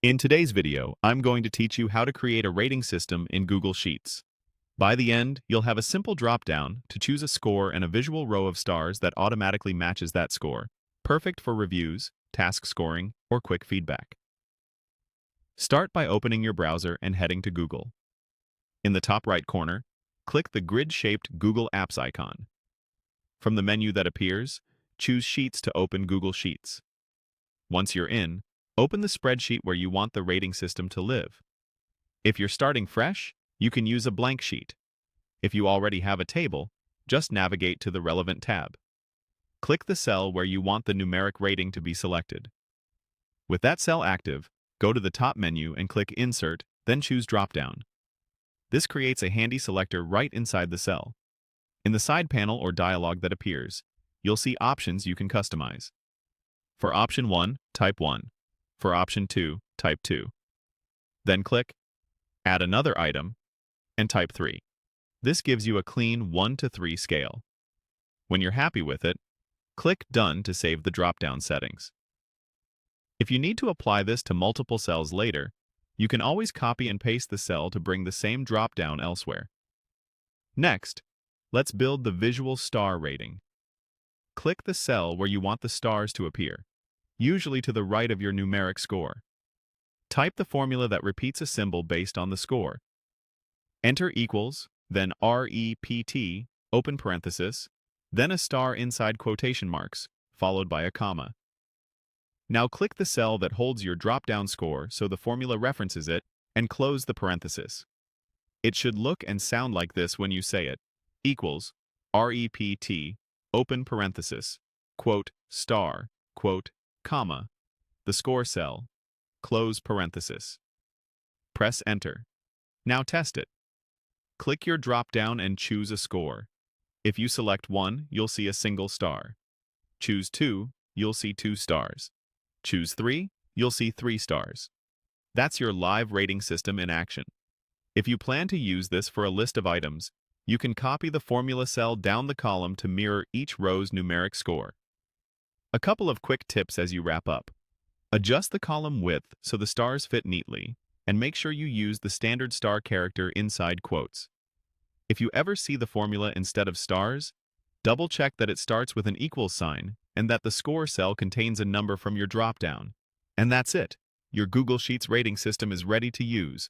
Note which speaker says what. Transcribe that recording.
Speaker 1: In today's video, I'm going to teach you how to create a rating system in Google Sheets. By the end, you'll have a simple drop-down to choose a score and a visual row of stars that automatically matches that score, perfect for reviews, task scoring, or quick feedback. Start by opening your browser and heading to Google. In the top right corner, click the grid-shaped Google Apps icon. From the menu that appears, choose Sheets to open Google Sheets. Once you're in, open the spreadsheet where you want the rating system to live. If you're starting fresh, you can use a blank sheet. If you already have a table, just navigate to the relevant tab. Click the cell where you want the numeric rating to be selected. With that cell active, go to the top menu and click Insert, then choose Dropdown. This creates a handy selector right inside the cell. In the side panel or dialog that appears, you'll see options you can customize. For option 1, type 1. For option 2, type 2. Then click Add another item and type 3. This gives you a clean 1 to 3 scale. When you're happy with it, click Done to save the drop-down settings. If you need to apply this to multiple cells later, you can always copy and paste the cell to bring the same drop-down elsewhere. Next, let's build the visual star rating. Click the cell where you want the stars to appear, usually to the right of your numeric score. Type the formula that repeats a symbol based on the score. Enter equals, then REPT, open parenthesis, then a star inside quotation marks, followed by a comma. Now click the cell that holds your drop-down score so the formula references it, and close the parenthesis. It should look and sound like this when you say it. Equals, REPT, open parenthesis, quote, star, quote, comma, the score cell, close parenthesis. Press Enter. Now test it. Click your drop-down and choose a score. If you select 1, you'll see a single star. Choose 2, you'll see 2 stars. Choose 3, you'll see 3 stars. That's your live rating system in action. If you plan to use this for a list of items, you can copy the formula cell down the column to mirror each row's numeric score. A couple of quick tips as you wrap up. Adjust the column width so the stars fit neatly, and make sure you use the standard star character inside quotes. If you ever see the formula instead of stars, double-check that it starts with an equals sign and that the score cell contains a number from your drop-down. And that's it. Your Google Sheets rating system is ready to use.